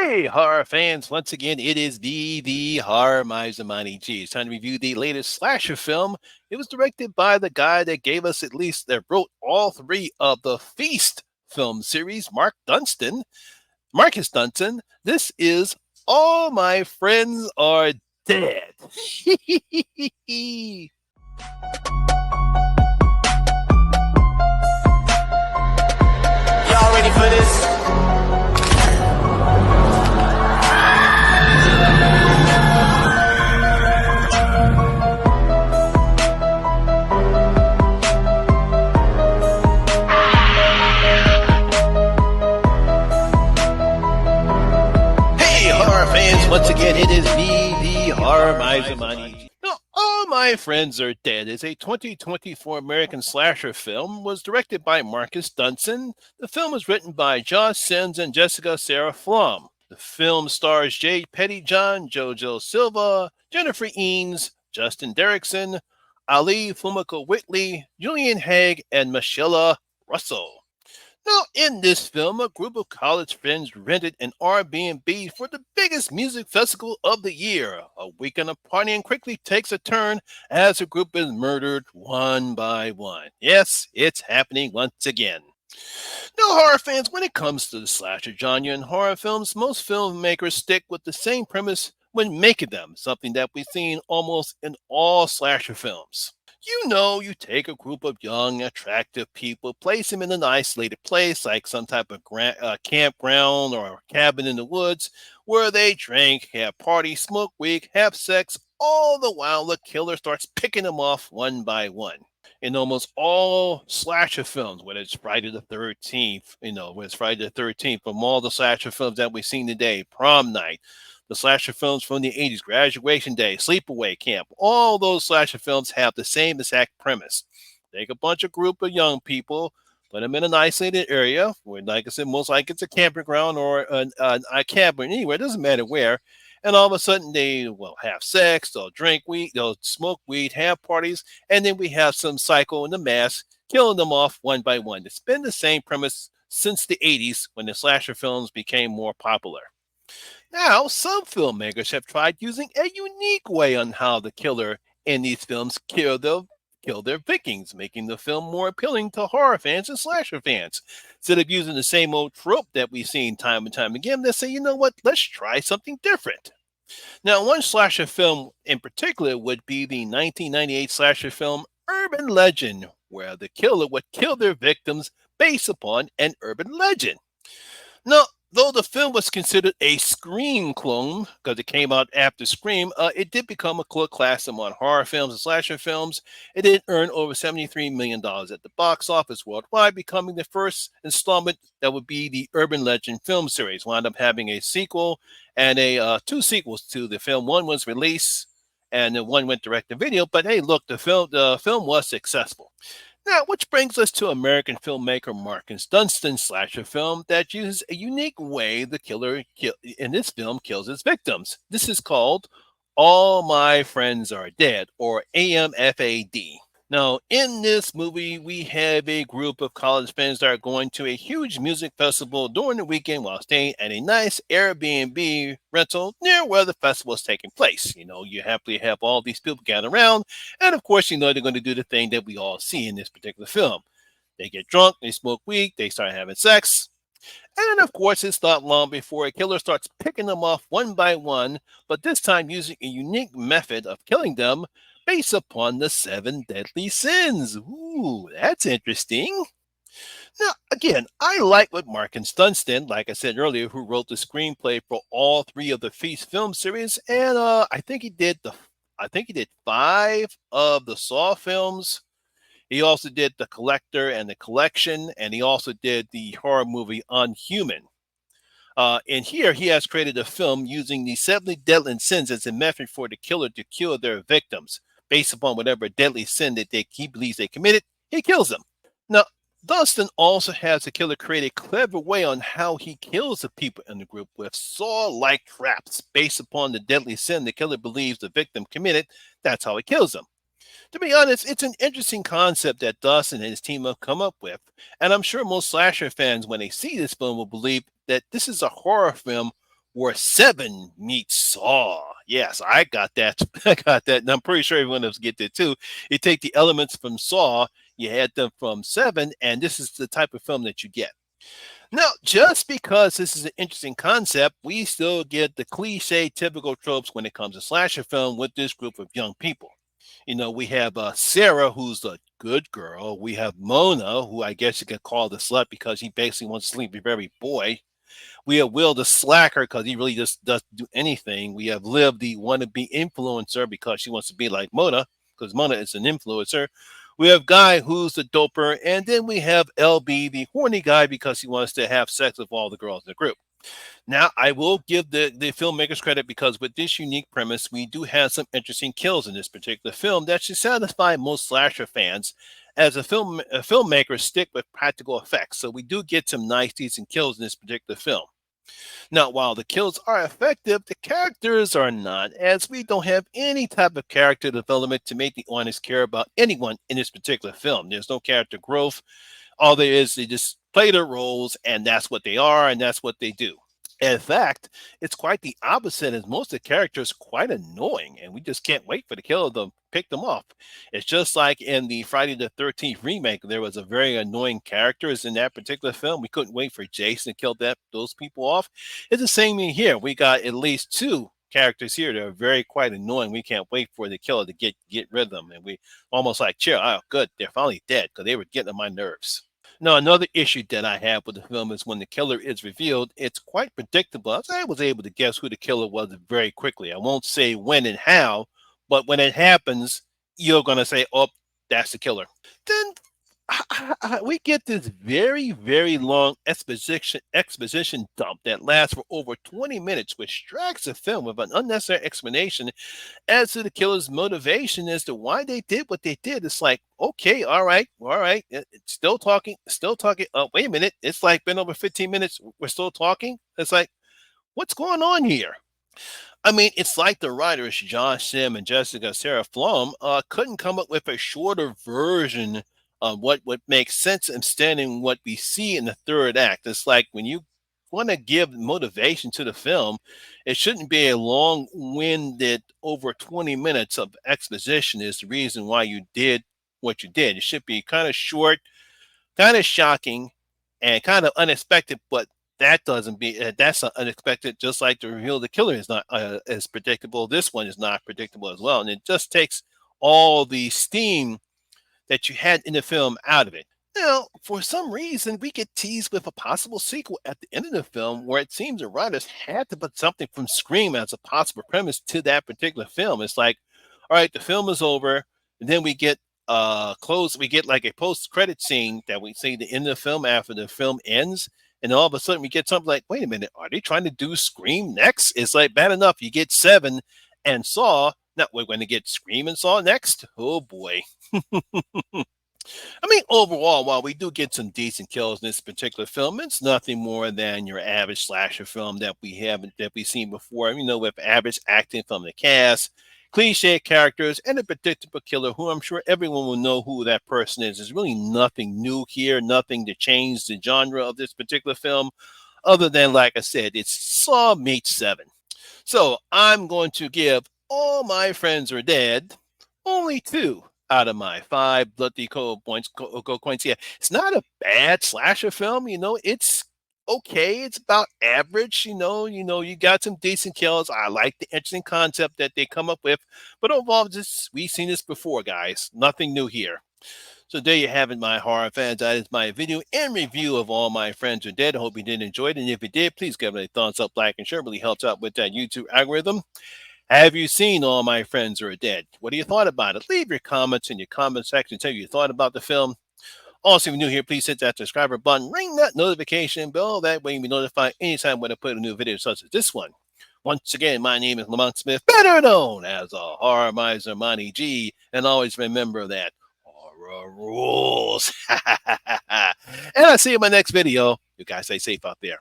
Hey, horror fans! Once again, it is the horror miser Monty G. It's time to review the latest slasher film. It was directed by the guy that gave us at least that wrote all three of the Feast film series, Marcus Dunstan. This is All My Friends Are Dead. Y'all ready for this? Once again, it is the horror miser Monty G. Now, All My Friends Are Dead is a 2024 American slasher film. Was directed by Marcus Dunstan. The film was written by Josh Sims and Jessica Sarah Flom. The film stars Jay Pettyjohn, Jojo Silva, Jennifer Eanes, Justin Derrickson, Ali Fumiko Whitley, Julian Haig, and Michelle Russell. Now, in this film, a group of college friends rented an Airbnb for the biggest music festival of the year. A weekend of partying quickly takes a turn as the group is murdered one by one. Yes, it's happening once again. Now, horror fans, when it comes to the slasher genre in horror films, most filmmakers stick with the same premise when making them, something that we've seen almost in all slasher films. You take a group of young, attractive people, place them in an isolated place like some type of campground or a cabin in the woods where they drink, have parties, smoke weed, have sex, all the while the killer starts picking them off one by one. In almost all slasher films, whether it's Friday the 13th, whether it's Friday the 13th, from all the slasher films that we've seen today, Prom Night, the slasher films from the 80s, Graduation Day, Sleepaway Camp, all those slasher films have the same exact premise. Take a bunch of group of young people, put them in an isolated area where, like I said, most likely it's a campground or a cabin, anywhere, it doesn't matter where. And all of a sudden they will have sex, they'll drink weed, they'll smoke weed, have parties, and then we have some psycho in the mask killing them off one by one. It's been the same premise since the 80s when the slasher films became more popular. Now, some filmmakers have tried using a unique way on how the killer in these films kill their victims, making the film more appealing to horror fans and slasher fans. Instead of using the same old trope that we've seen time and time again, they say, you know what, let's try something different. Now, one slasher film in particular would be the 1998 slasher film Urban Legend, where the killer would kill their victims based upon an urban legend. Now, though the film was considered a Scream clone because it came out after Scream, it did become a cult classic among horror films and slasher films. It did earn over $73 million at the box office worldwide, becoming the first installment that would be the Urban Legend film series. Wound up having a sequel and two sequels to the film. One was released and the one went direct to video. But hey, look, the film was successful. Now, which brings us to American filmmaker Marcus Dunstan's slasher film that uses a unique way the killer in this film kills his victims. This is called All My Friends Are Dead, or AMFAD. Now, in this movie, we have a group of college friends that are going to a huge music festival during the weekend while staying at a nice Airbnb rental near where the festival is taking place. You happily have all these people gather around, and of course, they're going to do the thing that we all see in this particular film. They get drunk, they smoke weed, they start having sex, and of course, it's not long before a killer starts picking them off one by one, but this time using a unique method of killing them based upon the 7 deadly sins. Ooh, that's interesting. Now, again, I like what Marcus Dunstan, like I said earlier, who wrote the screenplay for all three of the Feast film series, and I think he did 5 of the Saw films. He also did The Collector and The Collection, and he also did the horror movie Unhuman. And here he has created a film using the 7 deadly sins as a method for the killer to kill their victims. Based upon whatever deadly sin that he believes they committed, he kills them. Now, Dunstan also has the killer create a clever way on how he kills the people in the group with saw-like traps based upon the deadly sin the killer believes the victim committed. That's how he kills them. To be honest, it's an interesting concept that Dunstan and his team have come up with, and I'm sure most slasher fans, when they see this film, will believe that this is a horror film where 7 meets Saw. Yes, I got that. I got that. And I'm pretty sure everyone else get that too. You take the elements from Saw, you add them from 7, and this is the type of film that you get. Now, just because this is an interesting concept, we still get the cliche typical tropes when it comes to slasher film with this group of young people. We have Sarah, who's a good girl. We have Mona, who I guess you could call the slut because he basically wants to sleep with every boy. We have Will, the slacker, because he really just doesn't do anything. We have Liv, the wannabe influencer, because she wants to be like Mona, because Mona is an influencer. We have Guy, who's the doper, and then we have LB, the horny guy, because he wants to have sex with all the girls in the group. Now, I will give the filmmakers credit because with this unique premise, we do have some interesting kills in this particular film that should satisfy most slasher fans. As filmmakers stick with practical effects, so we do get some nice, decent kills in this particular film. Now, while the kills are effective, the characters are not, as we don't have any type of character development to make the audience care about anyone in this particular film. There's no character growth. All there is, they just play their roles, and that's what they are, and that's what they do. In fact, it's quite the opposite, as most of the characters are quite annoying, and we just can't wait for the killer to pick them off. It's just like in the Friday the 13th remake, there was a very annoying characters in that particular film. We couldn't wait for Jason to kill those people off. It's the same thing here. We got at least two characters here that are very quite annoying. We can't wait for the killer to get rid of them, and we almost like cheer. Oh, good, they're finally dead because they were getting on my nerves. Now, another issue that I have with the film is when the killer is revealed, it's quite predictable. As I was able to guess who the killer was very quickly. I won't say when and how, but when it happens, you're going to say, oh, that's the killer. Then we get this very, very long exposition dump that lasts for over 20 minutes, which drags the film with an unnecessary explanation as to the killer's motivation as to why they did what they did. It's like, okay, all right. It's still talking, still talking. Oh, wait a minute. It's like been over 15 minutes. We're still talking. It's like, what's going on here? I mean, it's like the writers Josh Sim and Jessica Sarah Flom couldn't come up with a shorter version of what would make sense instead in what we see in the third act. It's like when you want to give motivation to the film, it shouldn't be a long-winded over 20 minutes of exposition is the reason why you did what you did. It should be kind of short, kind of shocking, and kind of unexpected, but that doesn't be that's unexpected. Just like the reveal of the killer is not as predictable. This one is not predictable as well, and it just takes all the steam that you had in the film out of it. Now, for some reason, we get teased with a possible sequel at the end of the film where it seems the writers had to put something from Scream as a possible premise to that particular film. It's like, all right, the film is over, and then we get we get like a post-credit scene that we see the end of the film after the film ends, and all of a sudden we get something like, wait a minute, are they trying to do Scream next? It's like bad enough you get Seven and Saw. Now we're going to get Scream and Saw next. Oh boy. I mean, overall, while we do get some decent kills in this particular film, it's nothing more than your average slasher film that we've seen before. With average acting from the cast, cliche characters, and a predictable killer who I'm sure everyone will know who that person is. There's really nothing new here, nothing to change the genre of this particular film, other than, like I said, it's Saw meets Seven. So I'm going to give All My Friends Are Dead only 2 out of my 5 bloody go coins. Yeah, it's not a bad slasher film. It's okay. It's about average. You got some decent kills. I like the interesting concept that they come up with, but overall, we've seen this before, guys. Nothing new here. So there you have it, my horror fans. That is my video and review of All My Friends Are Dead. I hope you did enjoy it, and if you did, please give it a thumbs up, like, and share. It really helps out with that YouTube algorithm. Have you seen All My Friends Are Dead? What do you thought about it? Leave your comments in your comment section. Tell you your thought about the film. Also, if you're new here, please hit that subscriber button. Ring that notification bell. That way you'll be notified anytime when I put a new video such as this one. Once again, my name is Lamont Smith, better known as a Horror Miser Monty G. And always remember that horror rules. And I'll see you in my next video. You guys stay safe out there.